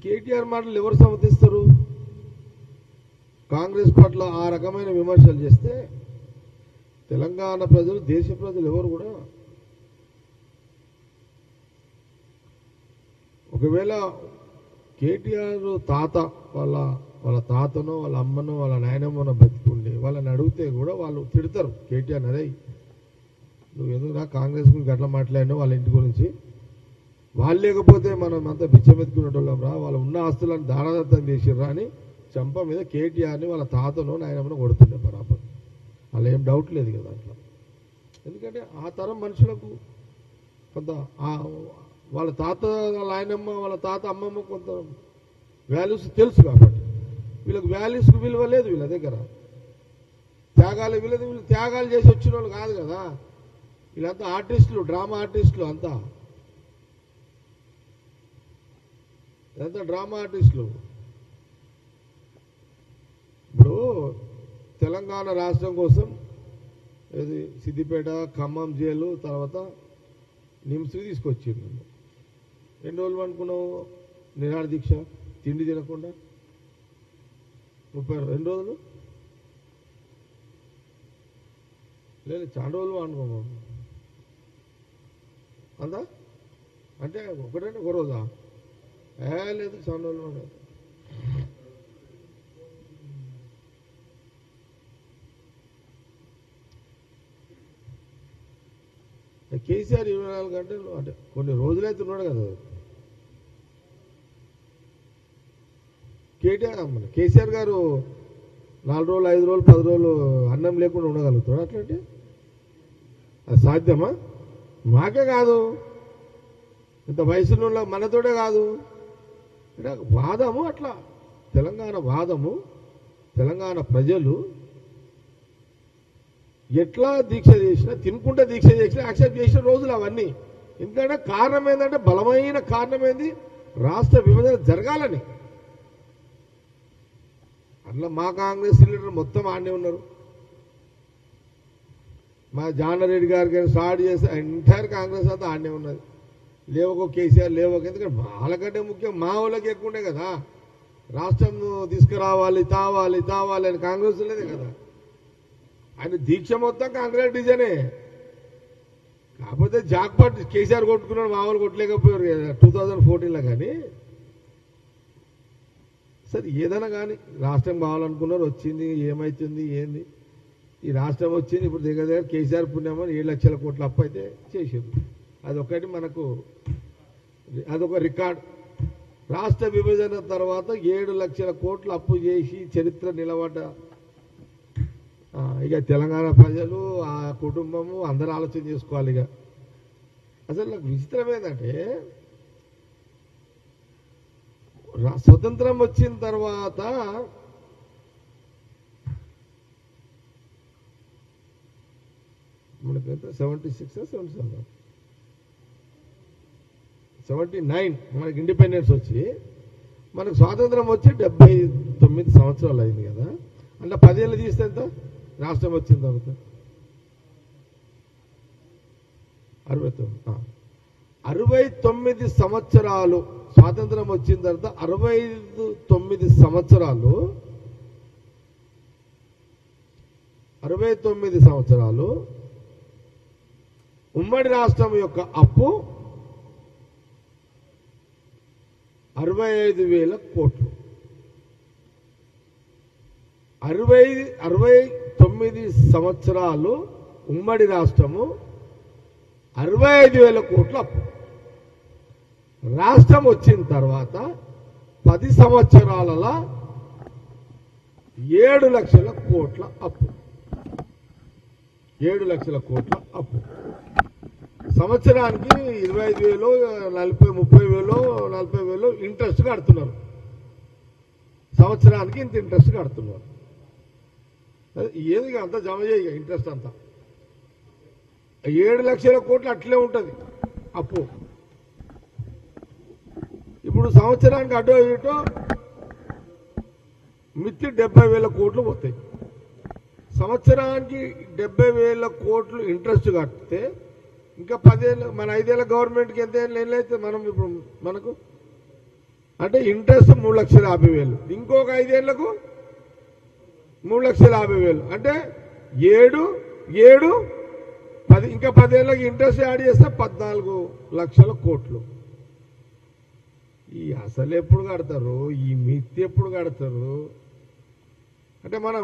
కేటీఆర్ మాటలు ఎవరు సమర్థిస్తారు? కాంగ్రెస్ పట్ల ఆ రకమైన విమర్శలు చేస్తే తెలంగాణ ప్రజలు, దేశ ప్రజలు ఎవరు కూడా ఒకవేళ కేటీఆర్ తాత వాళ్ళ తాతనో వాళ్ళ అమ్మనో వాళ్ళ నాయనమ్మనో బతికుండి వాళ్ళని అడిగితే కూడా వాళ్ళు తిడతారు కేటీఆర్. అదే నువ్వు ఎందుకు కాంగ్రెస్ గురించి అట్లా మాట్లాడినావు, వాళ్ళ ఇంటి గురించి, వాళ్ళు లేకపోతే మనం అంతా బిచ్చమెత్తుకునేటోళ్ళం రా, వాళ్ళు ఉన్న ఆస్తులను దానదత్తం చేసిర్రా అని చంప మీద కేటీఆర్ని వాళ్ళ తాతనో నాయనమ్మనో కొడుతుండే బరాబర్. అలా ఏం డౌట్ లేదు కదా అట్లా. ఎందుకంటే ఆ తరం మనుషులకు కొంత వాళ్ళ తాత నాయనమ్మ వాళ్ళ తాత అమ్మమ్మ కొంత వాల్యూస్ తెలుసు కాబట్టి వీళ్ళకి వాల్యూస్కి విలువ లేదు. వీళ్ళ దగ్గర త్యాగాలు వీళ్ళు త్యాగాలు చేసి వచ్చిన వాళ్ళు కాదు కదా. వీళ్ళంతా ఆర్టిస్టులు, డ్రామా ఆర్టిస్టులు, అంతా ఇదంతా డ్రామా ఆర్టిస్టులు. ఇప్పుడు తెలంగాణ రాష్ట్రం కోసం ఇది సిద్దిపేట, ఖమ్మం జైలు, తర్వాత నిమ్స్కి తీసుకొచ్చిండు. 2 రోజులు అనుకున్నావు నిరాహార దీక్ష, తిండి తినకుండా 2 రోజులు లేదు, చాలా రోజులు అనుకోము అందా అంటే ఒకటంటే ఒక రోజా? లేదు, చాలా రోజులు ఉండదు. కేసీఆర్ 24 గంటలు అంటే కొన్ని రోజులైతే ఉన్నాడు కదా. కేసీఆర్ గారు 4 రోజులు, 5 రోజులు, 10 రోజులు అన్నం లేకుండా ఉండగలుగుతాడు అట్లాంటి? అది సాధ్యమా? మాకే కాదు, ఇంత వయసులో మనతోటే కాదు. వాదము అట్లా, తెలంగాణ వాదము, తెలంగాణ ప్రజలు ఎట్లా దీక్ష చేసినా, తినుకుంటే దీక్ష చేసినా యాక్సెప్ట్ చేసిన రోజులు అవన్నీ. ఎందుకంటే కారణం ఏంటంటే, బలమైన కారణం ఏంది, రాష్ట్ర విభజన జరగాలని. అట్లా మా కాంగ్రెస్ లీడర్ మొత్తం ఆడనే ఉన్నారు. మా జానారెడ్డి గారికి స్టార్ట్ చేస్తే ఎంటైర్ కాంగ్రెస్ అంతా ఆడనే ఉన్నది. లేవకో కేసీఆర్ లేవక, ఎందుకంటే వాళ్ళకంటే ముఖ్యం మా వాళ్ళకి ఎక్కువ ఉండే కదా. రాష్ట్రం తీసుకురావాలి, తావాలి అని కాంగ్రెస్ లేదే కదా. ఆయన దీక్ష మొత్తం కాంగ్రెస్ డిజైనే. కాకపోతే జాక్పాట్ కేసీఆర్ కొట్టుకున్నాడు, మా వాళ్ళు కొట్టలేకపోయారు 2014లో. కానీ సరే ఏదైనా కానీ రాష్ట్రం కావాలనుకున్నారు, వచ్చింది, ఏమవుతుంది ఏంది, ఈ రాష్ట్రం వచ్చింది. ఇప్పుడు దగ్గర కేసీఆర్ పుణ్యమని 7 లక్షల కోట్ల అప్పు అయితే చేసారు. అదొకటి మనకు, అదొక రికార్డ్. రాష్ట్ర విభజన తర్వాత 7 లక్షల కోట్ల అప్పు చేసి చరిత్ర నిలబడ్డ ఇక తెలంగాణ ప్రజలు, ఆ కుటుంబము అందరూ ఆలోచన చేసుకోవాలి. ఇక అసలు నాకు విచిత్రం ఏంటంటే, స్వతంత్రం వచ్చిన తర్వాత మనకైతే 76 79 మనకి ఇండిపెండెన్స్ వచ్చి, మనకు స్వాతంత్రం వచ్చి 79 సంవత్సరాలు అయింది కదా. అంటే 10 ఏళ్ళు తీస్తే ఎంత రాష్ట్రం వచ్చిన తర్వాత? 69 సంవత్సరాలు స్వాతంత్రం వచ్చిన తర్వాత 69 సంవత్సరాలు 69 సంవత్సరాలు ఉమ్మడి రాష్ట్రం యొక్క అప్పు 65,000 కోట్లు. 69 సంవత్సరాలు ఉమ్మడి రాష్ట్రము 65,000 కోట్ల అప్పు. రాష్ట్రం వచ్చిన తర్వాత 10 సంవత్సరాలలో 7 లక్షల కోట్ల అప్పు. 7 లక్షల కోట్ల అప్పు. సంవత్సరానికి 25,000, 40,000, 30,000, 40,000 ఇంట్రెస్ట్ కడుతున్నారు. సంవత్సరానికి ఇంత ఇంట్రెస్ట్ కడుతున్నారు. ఏది అంతా జమ చేయ ఇంట్రెస్ట్ అంతా 7 లక్షల కోట్లు అట్లే ఉంటుంది అప్పు. ఇప్పుడు సంవత్సరానికి అటో ఇటో మిత్తి 70,000 కోట్లు పోతాయి. సంవత్సరానికి 70,000 కోట్లు ఇంట్రెస్ట్ కడితే ఇంకా 10 ఏళ్ళు, మన 5 ఏళ్ళ గవర్నమెంట్కి ఎంత ఏళ్ళు అయితే మనం ఇప్పుడు మనకు అంటే ఇంట్రెస్ట్ 3,50,000, ఇంకొక 5 ఏళ్లకు 3,50,000, అంటే 7, 10, ఇంకా 10 ఏళ్ళకి ఇంట్రెస్ట్ యాడ్ చేస్తే 14 లక్షల కోట్లు. ఈ అసలు ఎప్పుడు కడతారు, ఈ మిత్తి ఎప్పుడు కడతారు? అంటే మనం